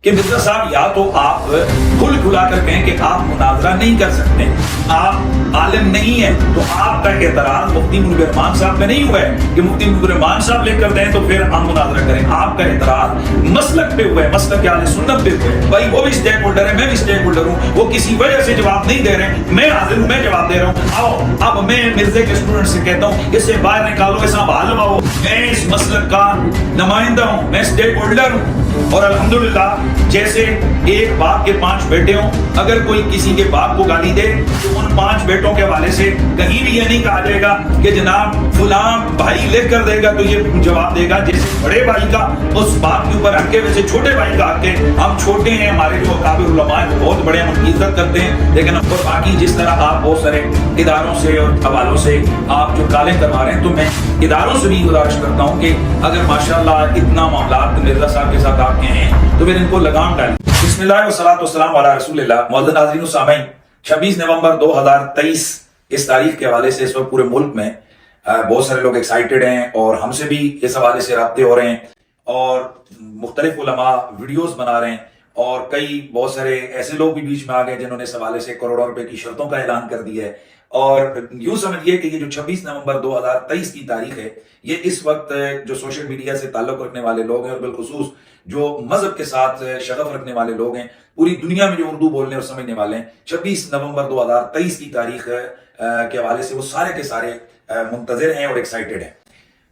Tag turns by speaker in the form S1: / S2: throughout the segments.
S1: کہ مرزا صاحب یا تو آپ کھل کھلا کر کہیں کہ آپ مناظرہ نہیں کر سکتے، آپ عالم نہیں ہیں، تو آپ کا اعتراض مفتی منیر رحمان صاحب پہ نہیں ہوا ہے کہ مفتی منیر رحمان صاحب لے کر دیں تو پھر ہم مناظرہ کریں. آپ کا اعتراض مسلک پہ ہوا ہے، مسلک اہل سنت پہ ہوا ہے. بھائی وہ بھی اسٹیک ہولڈر ہے، میں بھی اسٹیک ہولڈر ہوں، وہ کسی وجہ سے جواب نہیں دے رہے، میں حاضر ہوں، میں جواب دے رہا ہوں. آؤ اب میں مرزے کے اسٹوڈنٹ سے کہتا ہوں اسے باہر نکالو، ایسا بحال ہو. میں اس مسلک کا نمائندہ ہوں، میں اسٹیک ہولڈر ہوں، اور الحمدللہ جیسے ایک باپ کے 5 بیٹے ہوں، اگر کوئی کسی کے باپ کو گالی دے تو ان 5 بیٹوں کے حوالے سے کہیں بھی یہ نہیں کہا جائے گا کہ جناب فلاں بھائی لکھ کر دے گا تو یہ جواب دے گا. جیسے بڑے بھائی کا اس بات کے اوپر حق ہے، ویسے چھوٹے بھائی کا حق ہے. ہم چھوٹے ہیں، ہمارے جو اکابر علماء ہیں بہت بڑے، ہم ان کی عزت کرتے ہیں، لیکن اب باقی جس طرح آپ بہت سارے اداروں سے اور حوالوں سے آپ جو کالیں کروا رہے ہیں، تو میں اداروں سے بھی گزارش کرتا ہوں کہ اگر ماشاءاللہ اتنا معاملات مرزا صاحب کے ساتھ آپ کے ہیں تو پھر ان کو لگام ڈالیں. بسم اللہ والصلاۃ والسلام علی رسول اللہ. معزز ناظرین و سامعین، 26 نومبر 2023 اس تاریخ کے حوالے سے اس وقت پورے ملک میں بہت سارے لوگ ایکسائٹڈ ہیں، اور ہم سے بھی اس حوالے سے رابطے ہو رہے ہیں، اور مختلف علماء ویڈیوز بنا رہے ہیں، اور کئی بہت سارے ایسے لوگ بھی بیچ میں آ گئے جنہوں نے اس حوالے سے کروڑوں روپے کی شرطوں کا اعلان کر دیا ہے. اور یوں سمجھیے کہ یہ جو 26 نومبر 2023 کی تاریخ ہے، یہ اس وقت جو سوشل میڈیا سے تعلق رکھنے والے لوگ ہیں، اور بالخصوص جو مذہب کے ساتھ شغف رکھنے والے لوگ ہیں، پوری دنیا میں جو اردو بولنے اور سمجھنے والے ہیں، 26 نومبر 2023 کی تاریخ کے حوالے سے وہ سارے کے سارے منتظر ہیں اور ایکسائٹڈ ہیں.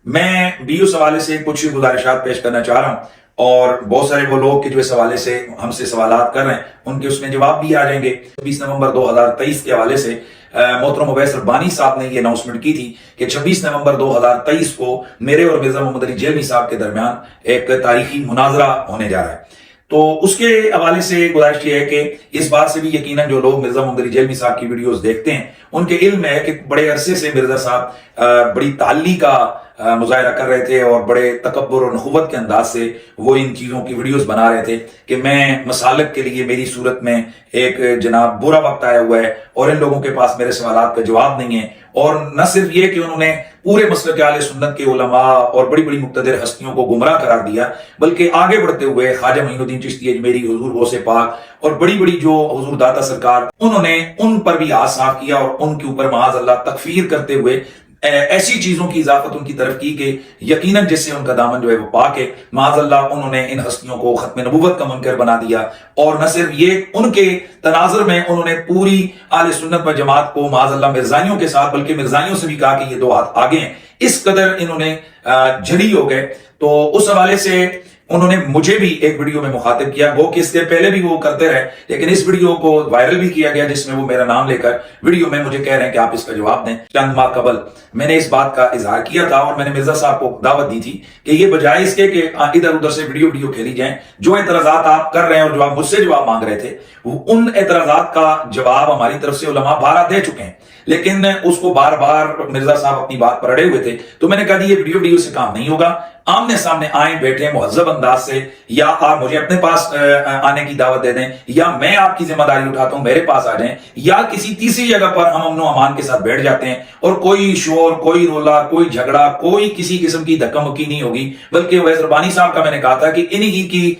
S1: میں بھی اس حوالے سے کچھ گزارشات پیش کرنا چاہ رہا ہوں، اور بہت سارے وہ لوگ کہ جو اس حوالے سے ہم سے سوالات کر رہے ہیں ان کے اس میں جواب بھی آ جائیں گے. 26 نومبر 2023 کے حوالے سے محترم اویس ربانی صاحب نے یہ اناؤنسمنٹ کی تھی کہ 26 نومبر 2023 کو میرے اور مرزا محمد علی جیلمی صاحب کے درمیان ایک تاریخی مناظرہ ہونے جا رہا ہے. تو اس کے حوالے سے گزارش یہ ہے کہ اس بات سے بھی یقیناً جو لوگ مرزا محمد علی جیلمی صاحب کی ویڈیوز دیکھتے ہیں ان کے علم ہے کہ بڑے عرصے سے مرزا صاحب بڑی تعلی کا مظاہرہ کر رہے تھے، اور بڑے تکبر اور نخوت کے انداز سے وہ ان چیزوں کی ویڈیوز بنا رہے تھے کہ میں مسالک کے لیے میری صورت میں ایک جناب برا وقت آیا ہوا ہے، اور ان لوگوں کے پاس میرے سوالات کا جواب نہیں ہے. اور نہ صرف یہ کہ انہوں نے پورے مسلک اہل سنت کے علماء اور بڑی بڑی مقتدر ہستیوں کو گمراہ قرار دیا، بلکہ آگے بڑھتے ہوئے خواجہ معین الدین چشتی اجمیری، حضور غوث پاک اور بڑی بڑی جو حضور داتا سرکار، انہوں نے ان پر بھی ہاتھ صاف کیا، اور ان کے اوپر معاذ اللہ تکفیر کرتے ہوئے ایسی چیزوں کی اضافت ان کی طرف کی کہ یقیناً جس سے ان کا دامن جو ہے وہ پاک ہے. معاذ اللہ انہوں نے ان ہستیوں کو ختم نبوت کا منکر بنا دیا، اور نہ صرف یہ، ان کے تناظر میں انہوں نے پوری اہل سنت و جماعت کو معاذ اللہ مرزائیوں کے ساتھ، بلکہ مرزائیوں سے بھی کہا کہ یہ 2 ہاتھ آگے ہیں. اس قدر انہوں نے جھڑی ہو گئے. تو اس حوالے سے انہوں نے مجھے بھی ایک ویڈیو میں مخاطب کیا، وہ کہ اس کے پہلے بھی وہ کرتے رہے، لیکن اس ویڈیو کو وائرل بھی کیا گیا جس میں وہ میرا نام لے کر ویڈیو میں مجھے کہہ رہے ہیں کہ آپ اس کا جواب دیں. چند ماہ قبل میں نے اس بات کا اظہار کیا تھا، اور میں نے مرزا صاحب کو دعوت دی تھی کہ یہ بجائے اس کے کہ ادھر ادھر سے ویڈیو کھیلی جائیں، جو اعتراضات آپ کر رہے ہیں اور جو آپ مجھ سے جواب مانگ رہے تھے، ان اعتراضات کا جواب ہماری طرف سے علماء بارہ دے چکے ہیں، لیکن اس کو بار بار مرزا صاحب اپنی بات پر اڑے ہوئے تھے. تو میں نے کہا یہ ویڈیو سے کام نہیں ہوگا، آمنے سامنے آئیں، بیٹھیں مہذب انداز سے، یا آپ مجھے اپنے پاس آنے کی دعوت دے دیں، یا میں آپ کی ذمہ داری اٹھاتا ہوں میرے پاس آ جائیں، یا کسی تیسری جگہ پر ہم امن و امان کے ساتھ بیٹھ جاتے ہیں، اور کوئی شور، کوئی رولا، کوئی جھگڑا، کوئی کسی قسم کی دھکا مکی نہیں ہوگی. بلکہ اویس ربانی صاحب کا میں نے کہا تھا کہ انہی کی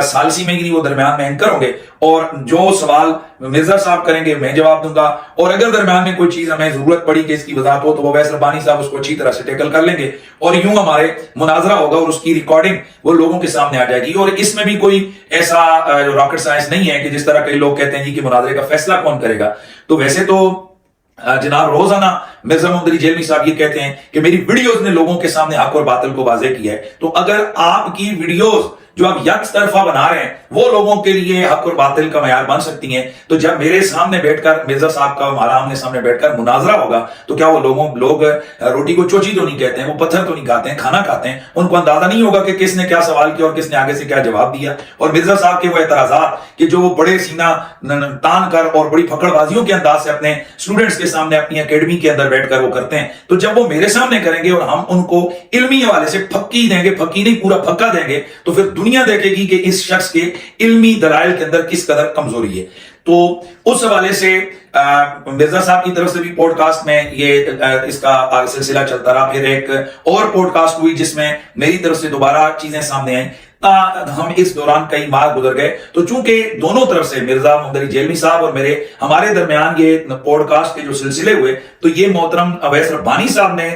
S1: ثالثی میں ہی وہ درمیان میں اینکر ہوں گے، اور جو سوال مرزا صاحب کریں گے میں جواب دوں گا، اور اگر درمیان میں کوئی چیز ہمیں ضرورت پڑی کہ اس کی وضاحت ہو تو وہ اویس ربانی صاحب اس کو اچھی طرح سے ٹیکل کر لیں گے، اور یوں ہمارے مناظرہ ہوگا، اور اس کی ریکارڈنگ وہ لوگوں کے سامنے آ جائے گی. اور اس میں بھی کوئی ایسا راکٹ سائنس نہیں ہے کہ جس طرح کئی لوگ کہتے ہیں کہ مناظرے کا فیصلہ کون کرے گا. تو ویسے تو جناب روزانہ مرزا محمد علی جیلمی صاحب یہ کہتے ہیں کہ میری ویڈیوز نے لوگوں کے سامنے حق اور باطل کو واضح کیا ہے. تو اگر آپ کی ویڈیوز جو آپ یک طرفہ بنا رہے ہیں وہ لوگوں کے لیے حق اور باطل کا معیار بن سکتی ہیں، تو جب میرے سامنے بیٹھ کر مرزا صاحب کا ہمارا آمنے سامنے بیٹھ کر مناظرہ ہوگا تو کیا وہ لوگ روٹی کو چوچی تو نہیں کہتے ہیں، وہ پتھر تو نہیں کھاتے ہیں، کھانا کھاتے ہیں. ان کو اندازہ نہیں ہوگا کہ کس نے کیا سوال کیا اور کس نے آگے سے کیا جواب دیا. اور مرزا صاحب کے وہ اعتراضات کہ جو وہ بڑے سینہ تان کر اور بڑی پھکڑ بازیوں کے انداز سے اپنے اسٹوڈنٹس کے سامنے اپنی اکیڈمی کے اندر بیٹھ کر وہ کرتے ہیں، تو جب وہ میرے سامنے کریں گے اور ہم ان کو علمی حوالے سے پھکی دیں گے، پھکی نہیں پورا پھکا دیں گے، تو پھر دنیا دیکھے گی کہ اس شخص کے علمی دلائل کے اندر کس قدر کمزوری ہے. تو اس حوالے سے مرزا صاحب کی طرف سے بھی پوڈ کاسٹ میں یہ اس کا سلسلہ چلتا رہا. پھر ایک اور پوڈ کاسٹ ہوئی جس میں میری طرف سے دوبارہ چیزیں سامنے آئیں. हम इस दौरान कई माह गुजर गए, तो चूंकि दोनों तरफ से मिर्जा मोहम्मद अली जेलमी साहब और हमारे दरमियान ये पॉडकास्ट के जो सिलसिले हुए, तो ये मोहतरम अवैस रब्बानी साहब ने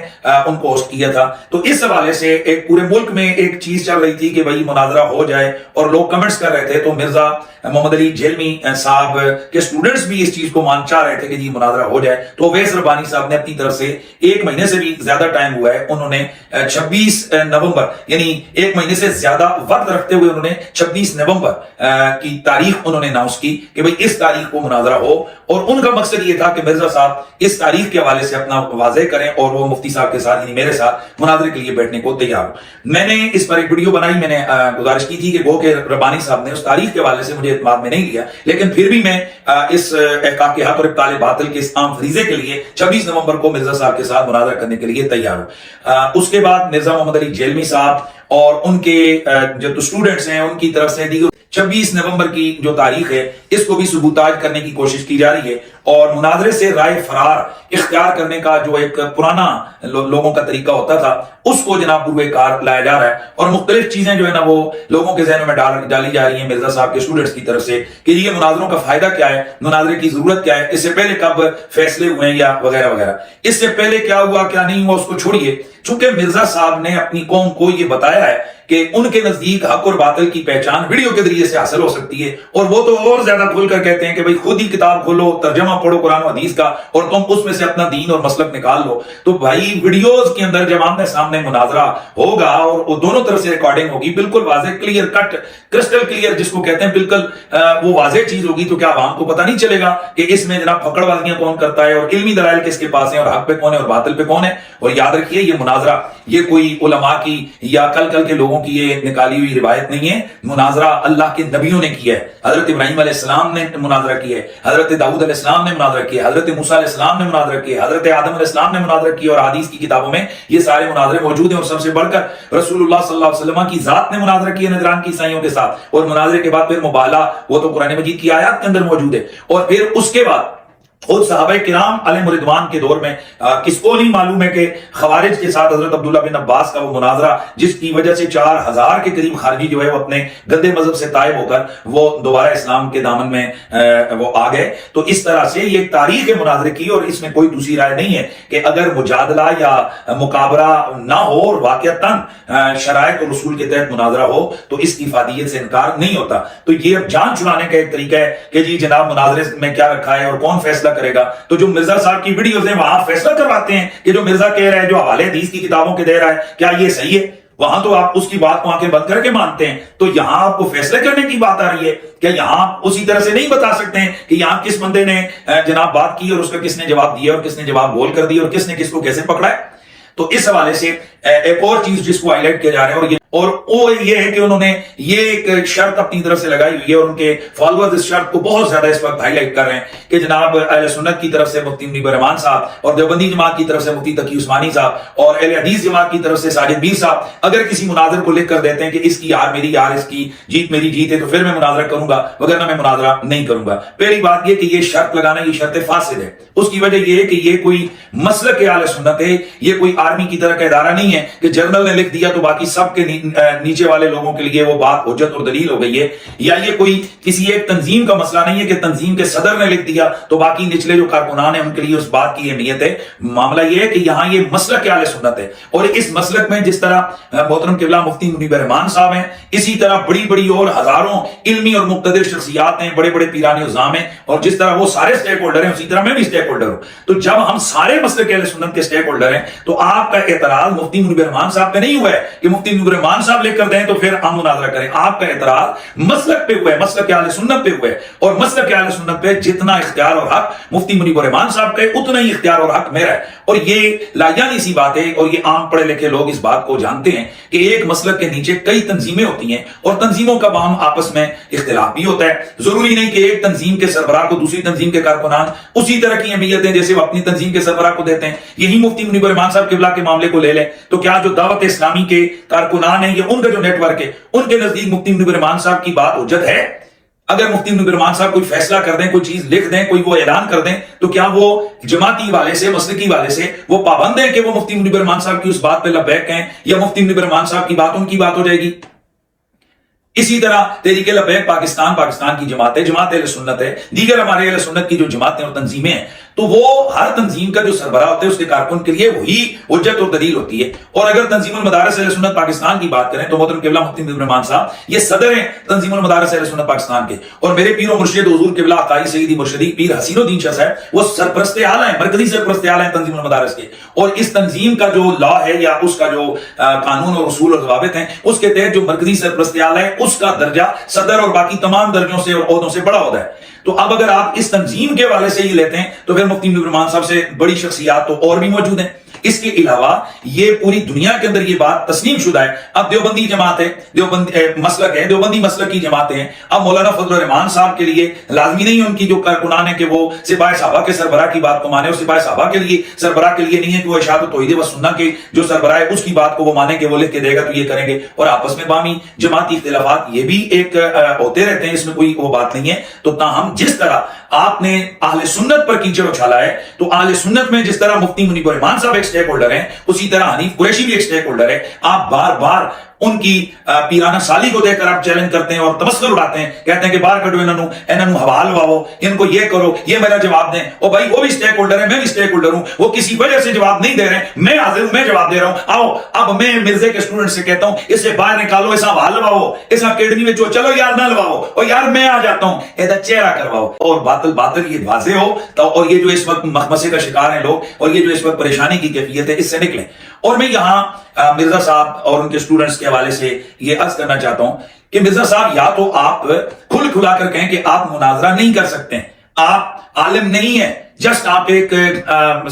S1: उनको होस्ट किया था। तो इस हवाले से एक पूरे मुल्क में एक चीज चल रही थी कि भाई मुनाजरा हो जाए, और लोग कमेंट्स कर रहे थे। तो मिर्जा मोहम्मद अली जेलमी साहब के स्टूडेंट्स भी इस चीज को चाह रहे थे कि जी मुनाजरा हो जाए। तो अवैस रब्बानी साहब ने अपनी तरफ से 1 महीने से भी ज्यादा टाइम हुआ है, उन्होंने 26 नवंबर यानी 1 महीने से ज्यादा वक्त रखते हुए उन्होंने 26 नवंबर की तारीख उन्होंने अनाउंस की कि भाई इस तारीख को मुनाजरा हो। और उनका मकसद ये था कि मिर्जा साहब इस तारीख के हवाले से अपना वाज़ेह करें और वो मुफ्ती साहब के साथ यानी मेरे साथ मुनाजरे के लिए बैठने को तैयार हो। मैंने इस पर एक वीडियो बनाई, मैंने गुजारिश की थी कि गो के रब्बानी साहब ने उस तारीख के हवाले से मुझे इत्मीनान में नहीं लिया, लेकिन फिर भी मैं इस इहकाक हक और इब्ताल बातिल के इस आम फरीजे के लिए 26 नवंबर को मिर्जा साहब के साथ मुनाजरा करने के लिए तैयार हूं। उसके बाद मिर्जा मोहम्मद अली जेलमी साहब और उनके जो स्टूडेंट्स हैं उनकी तरफ से 26 नवंबर की जो तारीख है इसको भी सबूताज करने की कोशिश की जा रही है, और मुनाजरे से राय फरार इख्तियार करने का जो एक पुराना लोगों का तरीका होता था उसको जनाब पूरे कार लाया जा रहा है। और मुख्तलिफ चीजें जो है ना वो लोगों के जहनों में डाली जा रही है मिर्जा साहब के स्टूडेंट्स की तरफ से कि ये मुनाजरों का फायदा क्या है, मुनाजरे की जरूरत क्या है, इससे पहले कब फैसले हुए हैं या वगैरह वगैरह, इससे पहले क्या हुआ क्या नहीं हुआ उसको छोड़िए। चूंकि मिर्जा साहब ने अपनी कौम को ये बताया है कि उनके नजदीक हक और बातिल की पहचान वीडियो के जरिए से हासिल हो सकती है, और वो तो और ज्यादा खुलकर कहते हैं कि भाई खुद ही किताब खोलो, तर्जमा पढ़ो कुरान और हदीस का, और तुम उसमें से अपना दीन और मसलक निकाल लो। तो भाई वीडियोस के अंदर जब आमने सामने मुनाजरा होगा और वो दोनों तरफ से रिकॉर्डिंग होगी, बिल्कुल वाज़ेह क्लियर कट क्रिस्टल क्लियर जिसको कहते हैं, बिल्कुल वो वाज़ेह चीज होगी, तो क्या आवाम को पता नहीं चलेगा कि इसमें जनाब फकड़बाजियां कौन करता है और इल्मी दलाइल किसके पास है और हक पे कौन है और बातिल पे कौन है। और याद रखिए ये मुनाजरा ये कोई उलमा की या कल के लोगों की ये निकाली हुई रिवायत नहीं है, मुनाजरा अल्लाह के नबियों ने किया है। हजरत इब्राहिम अलैहिस्सलाम ने मुनाजरा किया है, हजरत दाऊद अलैहिस्सलाम ने मुनाजरा किया, हजरत मूसा अलैहिस्सलाम ने मुनाजरा किया, हजरत आदम अलैहिस्सलाम ने मुनाजरा किया, और हदीस की किताबों में ये सारे मुनाजरे मौजूद हैं। और सबसे बढ़कर रसूलुल्लाह सल्लल्लाहु अलैहि वसल्लम की जात ने मुनाजरा किया नजरान की ईसाइयों के साथ, और मुनाजरे के बाद फिर मुबाला वो तो कुरान मजीद की आयत के अंदर मौजूद है। और फिर उसके बाद खुद सहाबा किराम अलैहिम रिदवान के दौर में किसको नहीं मालूम है कि खवारिज के साथ हजरत अब्दुल्ला बिन अब्बास का वो मुनाजरा जिसकी वजह से 4000 के करीब खारजी जो है वो अपने गंदे मजहब से तायब होकर वो दोबारा इस्लाम के दामन में वो आ गए। तो इस तरह से ये तारीख है मुनाजरे की, और इसमें कोई दूसरी राय नहीं है कि अगर मुजादला या मुकाबरा ना हो और वाकईतन शरायत और रसूल के तहत मुनाजरा हो तो इसकी फादियत से इनकार नहीं होता। तो ये अब जान छुड़ाने का एक तरीका है कि जी जनाब मुनाजरे में क्या रखा है और कौन फैसला करेगा। तो जो मिर्जा साहब की वीडियोस हैं वहां फैसला करवाते हैं कि जो मिर्जा कह रहा है, जो हवाले हदीस की किताबों के दे रहा है, क्या ये सही है, वहां तो आप उसकी बात को आंखें बंद करके मानते हैं। तो यहां आपको फैसले करने की बात आ रही है, क्या यहां उसी तरह से नहीं बता सकते हैं कि यहां किस बंदे ने जनाब बात की और उसका किसने जवाब दिया और किसने जवाब बोल कर दिया और किसने किसको कैसे पकड़ा है। तो इस हवाले से एक और चीज जिसको हाईलाइट किया जा रहा है और वो ये है कि उन्होंने ये एक शर्त अपनी तरफ से लगाई हुई है, और उनके फॉलोअर्स इस शर्त को बहुत ज्यादा इस वक्त हाईलाइट कर रहे हैं कि जनाब अहले सुन्नत की तरफ से मुफ्ती मुनीब रहमान साहब और देवबंदी जमात की तरफ से मुफ्ती तकी उस्मानी साहब और अहले हदीस जमात की तरफ से साजिद मीर साहब अगर किसी मुनाजर को लिख कर देते हैं कि इसकी यार मेरी यार, इसकी जीत मेरी जीत है, तो फिर मैं मुनाजरा करूंगा, वगरना मैं मुनाजरा नहीं करूंगा। पहली बात यह कि ये शर्त लगाना ये शर्त फासिद है। उसकी वजह यह है कि ये कोई मसलक के अहले सुन्नत है, ये कोई आर्मी की तरह का इदारा नहीं है कि जनरल ने लिख दिया तो बाकी सबके नीचे वाले लोगों के लिए वो बात हुज्जत और दलील हो गई है, या ये कोई किसी एक तंजीम का मसला नहीं है कि तंजीम के सदर ने लिख दिया तो बाकी निचले जो कारकुनान है उनके लिए उस बात की अहमियत है। मामला ये है कि यहां ये मसलक के अहले सुन्नत है, और इस मसलक में जिस तरह मोहतरम किबला मुफ्ती मुनीब रहमान साहब हैं, इसी तरह बड़ी बड़ी और हजारों इल्मी और मुक्तदिर शख्सियात हैं, बड़े बड़े पीरानी उज़ाम हैं, और जिस तरह वो सारे स्टेक होल्डर हैं उसी तरह मैं भी स्टेक होल्डर हूं। तो जब हम सारे मसलक के अहले सुन्नत के स्टेक होल्डर हैं तो आपका एतराज मुफ्ती मुनीब रहमान साहब पे नहीं हुआ है कि मुफ्ती मुनीब रहमान साहब लिख कर दें तो फिर हम मुनाजरा करें। आपका एतराज मसलक पे हुआ है, मसलक के अहले सुन्नत पे हुआ है, और मसलक के अहले सुन्नत पे जितना इख्तियार और हक मुफ्ती मुनीब रहमान साहब का उतना ही इख्तियार और हक मेरा है। और ये लायानी सी बात है, और ये आम पढ़े लिखे लोग इस बात को जानते हैं कि एक मसलक के नीचे कई तंजीमें होती हैं और तंजीमों का बाहम आपस में इख्तिलाफ भी होता है। जरूरी नहीं कि एक तंजीम के सरबराह को दूसरी तंजीम के कारकुनान उसी तरह की अहमियत है जैसे वो अपनी तंजीम के सरबराह को देते हैं। यही मुफ्ती मुनीब रहमान साहब किबला के मामले को ले लें तो क्या जो दावत इस्लामी के कारकुनान है या उनका जो नेटवर्क है उनके नजदीक मुफ्ती मुनीब रहमान साहब की बात हुज्जत है? अगर मुफ्ती मुनीब रहमान साहब कोई फैसला कर दें, कोई चीज लिख दें, कोई वो ऐलान कर दें, तो क्या वो जमाती वाले से मसलकी वाले से वो पाबंद है कि वो मुफ्ती मुनीब रहमान साहब की उस बात पे लब्बैक हैं, या मुफ्ती मुनीब रहमान साहब की बात उनकी बात हो जाएगी? इसी तरह तहरीक लबैक पाकिस्तान की जमात है, जमात अहले सुन्नत है, दीगर हमारे अहले सुन्नत की जो जमातें और तंजीमें हैं, तो वो हर तंजीम का जो सरबराह होता है उसके कारकुन के लिए वही हुज्जत और दलील होती है। और अगर तंजीमुल मदारिस अहले सुन्नत पाकिस्तान की बात करें तो मोहतरम किबला मुफ्ती मुजीब रहमान साहब ये सदर हैं तंजीमुल मदारिस अहले सुन्नत पाकिस्तान के, और मेरे पीर और मुर्शिद हुजूर किबला काजी सईदी मुर्शिदी पीर हसीनुद्दीन शाह साहब वो सरपरस्त आला है, मरकजी सरपरस्त आला है तंजीमुल मदारिस के। और इस तंजीम का जो लॉ है या उसका जो कानून और उसूल और ज़वाबित हैं उसके तहत जो मरकजी सरपरस्त आला है उसका दर्जा सदर और बाकी तमाम दर्जों से और ओहदों से बड़ा होता है। तो अब अगर आप इस तंजीम के हवाले से ही लेते हैं तो फिर मुफ्ती मुजीब रहमान साहब से बड़ी शख्सियात तो और भी मौजूद हैं। इसके अलावा ये पूरी दुनिया के अंदर ये बात तस्लीम शुदा है। अब देवबंदी जमात है, देवबंदी मसलक है, देवबंदी मसलक की जमातें हैं। अब मौलाना फजल रहमान साहब के लिए लाजमी नहीं है उनकी जो कारकुनान है कि वो सिपाही साहबा के सरबराह की बात को माने, और सिपाही साहबा के लिए सरबराह के लिए नहीं है कि वो इशाअत तौहीद व सुन्नह के जो सरबराह है उसकी बात को वो माने कि वो लिख के देगा तो ये करेंगे। और आपस में बामी जमाती इख्तिलाफात ये भी एक होते रहते हैं, इसमें कोई वो बात नहीं है। तो ताहम जिस तरह आपने अहले सुन्नत पर कीचड़ उछाला है तो अहले सुन्नत में जिस तरह मुफ्ती मुनीब रहमान साहब एक स्टेक होल्डर हैं उसी तरह हनीफ कुरैशी भी एक स्टेक होल्डर है। आप बार बार उनकी पीराना साली को देखकर आप चैलेंज करते हैं और तमस्कुर उड़ाते हैं, कहते हैं कि बाहर कटो इन्होंने हवाल लवाओ, इनको ये करो, ये मेरा जवाब दें। और भाई वो भी स्टेक होल्डर है, मैं भी स्टेक होल्डर हूं, वो किसी वजह से जवाब नहीं दे रहे, मैं हाजिर हूं, मैं जवाब दे रहा हूं। आओ अब मैं मिर्जे के स्टूडेंट से कहता हूं इसे बाहर निकालो, ऐसा हवाल लवाओ, इस अकेडमी में चलो यार ना लवाओ, और यार मैं आ जाता हूं, ऐसा चेहरा करवाओ। और बातिल ये वाजे हो तो, और ये जो इस वक्त मखमसे का शिकार है लोग, और ये जो इस वक्त परेशानी की कैफियत है, इससे निकलें। और मैं यहां मिर्जा साहब और उनके स्टूडेंट्स के हवाले से ये अर्ज करना चाहता हूं कि मिर्जा साहब या तो आप खुल खुलाकर कहें कि आप मुनाजरा नहीं कर सकते, आप आलिम नहीं है, जस्ट आप एक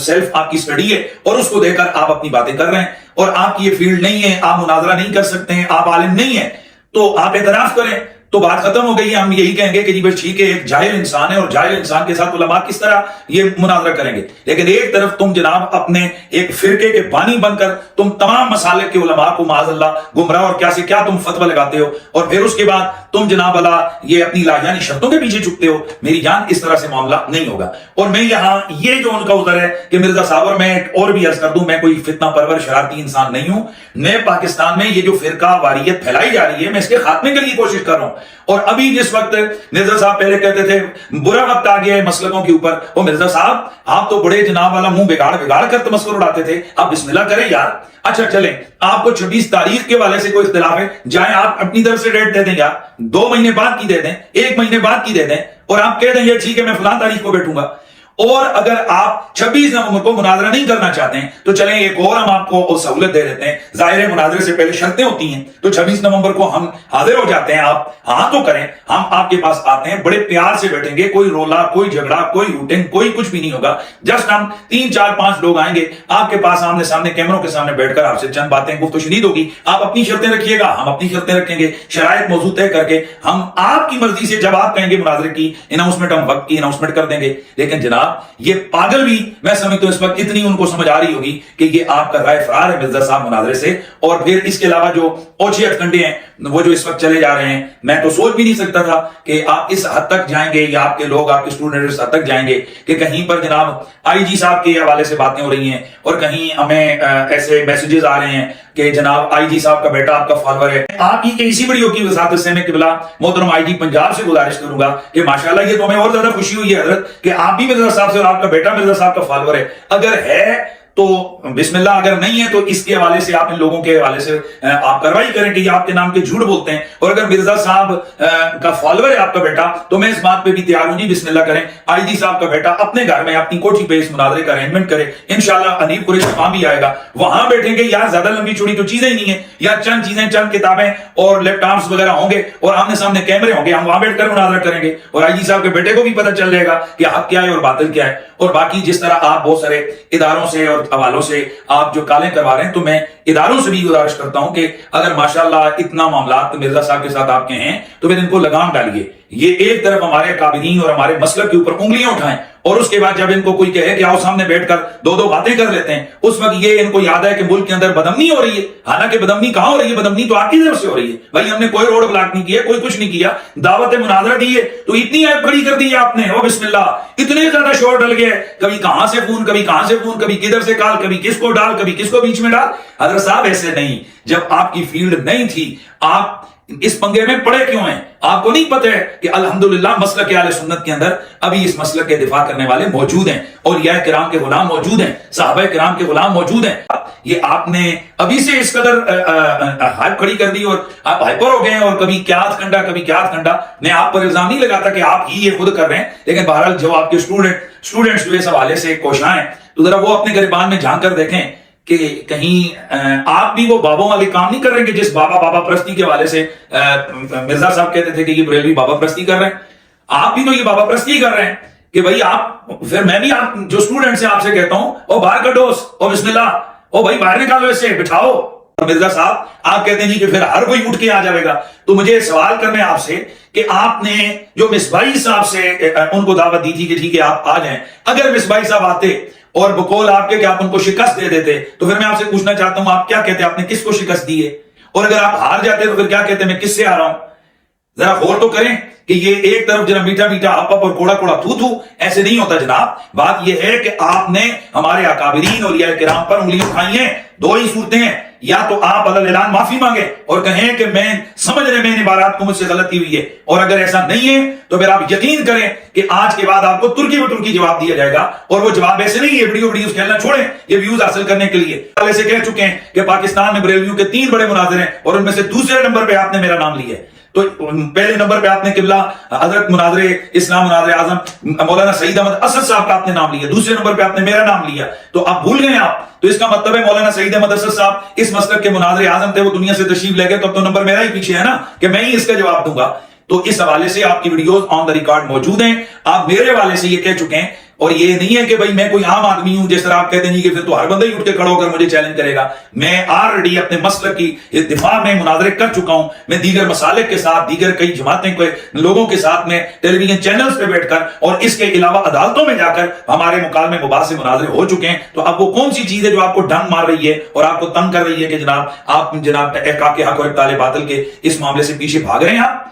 S1: सेल्फ आपकी स्टडी है और उसको देखकर आप अपनी बातें कर रहे हैं, और आपकी ये फील्ड नहीं है, आप मुनाजरा नहीं कर सकते हैं, आप आलिम नहीं है, तो आप एतराफ करें तो बात खत्म हो गई है। हम यही कहेंगे कि जी बस ठीक है, एक जाहिल इंसान है और जाहिल इंसान के साथ उलमा किस तरह ये मुनाजरा करेंगे। लेकिन एक तरफ तुम जनाब अपने एक फिरके के बानी बनकर तुम तमाम मसाले के उलमा को माज़अल्लाह गुमराह और क्या से क्या तुम फतवा लगाते हो, और फिर उसके बाद तुम जनाब अला ये अपनी लाजानी शर्तों के पीछे झुकते हो। मेरी जान इस तरह से मामला नहीं होगा। और मैं यहां ये जो उनका उधर है कि मिर्जा साहब, और मैं एक और भी अर्ज कर दूं, मैं कोई फितना परवर शरारती इंसान नहीं हूं। मैं पाकिस्तान में ये जो फिरका वारियत फैलाई जा रही है मैं इसके खात्मे के लिए कोशिश कर रहा हूं। और अभी जिस वक्त मिर्जा साहब पहले कहते थे बुरा वक्त आ गया है मसलकों के ऊपर, वो मिर्जा साहब आप तो बड़े जनाब वाला मुंह बिगाड़ बिगाड़ कर तमस्कुर उड़ाते थे, आप बिस्मिल्लाह करें यार। अच्छा चलें, आपको 26 तारीख के वाले से कोई इख्तिलाफ है, जाए आप अपनी तरफ से डेट दे दें यार, 2 महीने बाद की दे दें, 1 महीने बाद की दे दें, और आप कह दें ये ठीक है मैं फलां तारीख को बैठूंगा। और अगर आप 26 नवंबर को मुनाजरा नहीं करना चाहते हैं तो चलें एक और हम आपको सहूलत दे देते हैं। जाहिर है मुनाजरे से पहले शर्तें होती हैं, तो 26 नवंबर को हम हाजिर हो जाते हैं, आप हाँ तो करें, हम आपके पास आते हैं, बड़े प्यार से बैठेंगे, कोई रोला, कोई झगड़ा, कोई रूटिंग, कोई कुछ भी नहीं होगा। जस्ट हम 3, 4, 5 लोग आएंगे आपके पास, आमने सामने कैमरों के सामने बैठकर आपसे चंद बातें गुफ्तगू शुनीद होगी। आप अपनी शर्तें रखिएगा, हम अपनी शर्तें रखेंगे, शराइत मौजूद तय करके हम आपकी मर्जी से जब आप कहेंगे मुनाजरे की अनाउंसमेंट, हम वक्त की अनाउंसमेंट कर देंगे। लेकिन जनाब ये पागल भी मैं समझता हूं इस वक्त इतनी उनको समझ आ रही होगी कि ये आपका राय फरार है मिर्जा साहब मुनाजरे से। और फिर इसके अलावा जो ओछे हथकंडे हैं वो जो इस वक्त चले जा रहे हैं, मैं तो सोच भी नहीं सकता था कि आप इस हद तक जाएंगे, या आपके लोग आपके स्टूडेंट इस हद तक जाएंगे कि कहीं पर जनाब आईजी साहब के हवाले से बातें हो रही हैं, और कहीं हमें ऐसे मैसेजेस आ रहे हैं कि जनाब आईजी साहब का बेटा आपका फॉलोअर है। आपकी इसी वीडियो की वजाहत से मैं किबला मोहतरम आईजी पंजाब से गुजारिश करूंगा कि माशाल्लाह ये तो हमें और ज्यादा खुशी हुई है हजरत कि आप भी मिर्जा साहब से और आपका बेटा मिर्जा साहब का फॉलोअर है। अगर है तो बिस्मिल्लाह, अगर नहीं है तो इसके हवाले से आप इन लोगों के हवाले से आप कार्रवाई करें कि ये आपके नाम के झूठ बोलते हैं। और अगर मिर्जा साहब का फॉलोअर है आपका बेटा तो मैं इस बात पे भी तैयार हूं जी, बिस्मिल्लाह करें, आईजी साहब का बेटा अपने घर में अपनी कोठी पे इस मुनाजरे का अरेंजमेंट करे। इंशाल्लाह हनीफ कुरैशी वहां भी आएगा, वहां बैठेंगे यार, ज्यादा लंबी चौड़ी तो चीजें ही नहीं है यार, चंद चीजें, चंद किताबें और लैपटॉप्स वगैरह होंगे और आमने सामने कैमरे होंगे, हम वहां बैठकर मुनाजरा करेंगे और आईजी साहब के बेटे को भी पता चल जाएगा कि हक क्या है और बातिल क्या है। और बाकी जिस तरह आप बहुत सारे इदारों से और हवालों से आप जो कालें करवा रहे हैं, तो मैं इदारों से भी गुजारिश करता हूं कि अगर माशाल्लाह इतना मामला तो मिर्जा साहब के साथ आपके हैं तो फिर इनको लगाम डालिए। ये एक तरफ हमारे काबिनीन और हमारे मसलक के ऊपर उंगलियां उठाएं, और उसके बाद जब इनको कोई कहे कि आओ सामने बैठकर 2-2 बातें कर लेते हैं, उस वक्त ये इनको याद है कि मुल्क के अंदर बदमनी हो रही है। हालांकि बदमनी कहां हो रही है, बदमनी तो आपकी तरफ से हो रही है। भाई हमने कोई रोड ब्लॉक नहीं किया, कोई कुछ नहीं किया, दावत मुनाजरा दी है तो इतनी ऐप खड़ी कर दी है आपने, ओ बिस्मिल्लाह, इतने ज्यादा शोर डल गए, कभी कहां से फोन, कभी कहां से फोन, कभी किधर से कॉल, कभी किसको डाल, कभी किसको बीच में डाल। हजरत साहब ऐसे नहीं, जब आपकी फील्ड नहीं थी, आप इस पंगे में पड़े क्यों हैं? आपको नहीं पता है कि अल्हम्दुलिल्लाह मसलक अहले सुन्नत के अंदर अभी इस मसलक के दिफा करने वाले मौजूद हैं, और या किराम के गुलाम मौजूद हैं, सहाबा किराम के गुलाम मौजूद हैं। ये आपने अभी से इस कदर हाइप खड़ी कर दी और आप हाइपर हो गए हैं, और कभी क्या कंडा कभी क्या कंडा। मैं आप पर इल्जाम नहीं लगाता कि आप ही ये खुद कर रहे हैं, लेकिन बहरहाल जो आपके स्टूडेंट्स जो इस हवाले से कोशां हैं, तो जरा वो अपने गिरबान में झांक कर देखें कि कहीं आप भी वो बाबों वाले काम नहीं कर रहे हैं कि जिस बाबा प्रस्ती के हवाले से मिर्जा साहब कहते थे कि ये बरेलवी बाबा प्रस्ती कर रहे हैं। आप भी तो ये बाबा प्रस्ती कर रहे हैं कि भाई आप, फिर मैं भी आप जो स्टूडेंट से आपसे कहता हूं, ओ बाहर का डोस, ओ बिस्मिल्लाह, ओ भाई बाहर निकालो इसे, बिठाओ। और मिर्जा साहब आप कहते हैं जी कि फिर हर कोई उठ के आ जाएगा। तो मुझे सवाल करना है आपसे कि आपने जो मिसबाई साहब से उनको दावत दी थी कि ठीक है आप आ जाएं, अगर मिसबाई साहब आते और बकौल आपके कि आप उनको शिकस्त दे देते, तो फिर मैं आपसे पूछना चाहता हूं आप क्या कहते, आपने किसको शिकस्त दी है? और अगर आप हार जाते तो फिर क्या कहते, मैं किससे आ रहा हूं? जरा गौर तो करें कि ये एक तरफ जरा मीठा मीठा आप और कोड़ा कोड़ा थू थू, ऐसे नहीं होता जनाब। बात यह है कि आपने हमारे अकाबिरीन और या किराम पर उंगली उठाई है। दो ही सूरतें हैं, या तो आप अलग ऐलान माफी मांगे और कहें कि मैं समझ रहे में इबारत को मुझसे गलती हुई है, और अगर ऐसा नहीं है तो फिर आप यकीन करें कि आज के बाद आपको तुर्की व तुर्की जवाब दिया जाएगा। और वो जवाब ऐसे नहीं है वीडियोस खेलना छोड़ें ये व्यूज हासिल करने के लिए। पहले से कह चुके हैं कि पाकिस्तान में बरेलवियों के 3 बड़े मुनाजिर हैं, और उनमें से दूसरे नंबर पे आपने मेरा नाम लिया है। तो पहले नंबर पे आपने किबला हजरत मुनाज़िर इस्लाम मुनाज़िर आजम मौलाना सईद अहमद असद साहब का आपने नाम लिया, दूसरे नंबर पे आपने मेरा नाम लिया, तो आप भूल गए आप। तो इसका मतलब है मौलाना सईद अहमद असद साहब इस मसलक के मुनाज़िर आजम थे, वो दुनिया से तशरीफ ले गए, तो अब तो नंबर मेरा ही पीछे है ना कि मैं ही इसका जवाब दूंगा। तो इस हवाले से आपकी वीडियोस ऑन द रिकॉर्ड मौजूद हैं। आप मेरे हवाले से ये कह चुके हैं, और ये नहीं है कि भाई मैं कोई आम आदमी हूं जिस तरह आप कहते नहीं कि फिर तो हर बंदा ही उठ के खड़ा होकर मुझे चैलेंज करेगा। मैं ऑलरेडी अपने मसलक की दिफा में मुनाजरे कर चुका हूं। मैं दीगर मसालिक के साथ, दीगर कई जमातें के लोगों के साथ में टेलीविजन चैनल्स पे बैठकर और इसके अलावा अदालतों में जाकर हमारे मुकालमे मुबासे मुनाजरे हो चुके हैं। तो अब वो कौन सी चीज है जो आपको डंग मार रही है और आपको तंग कर रही है कि जनाब आप जनाब हक और ताले बातिल के इस मामले से पीछे भाग रहे हैं? आप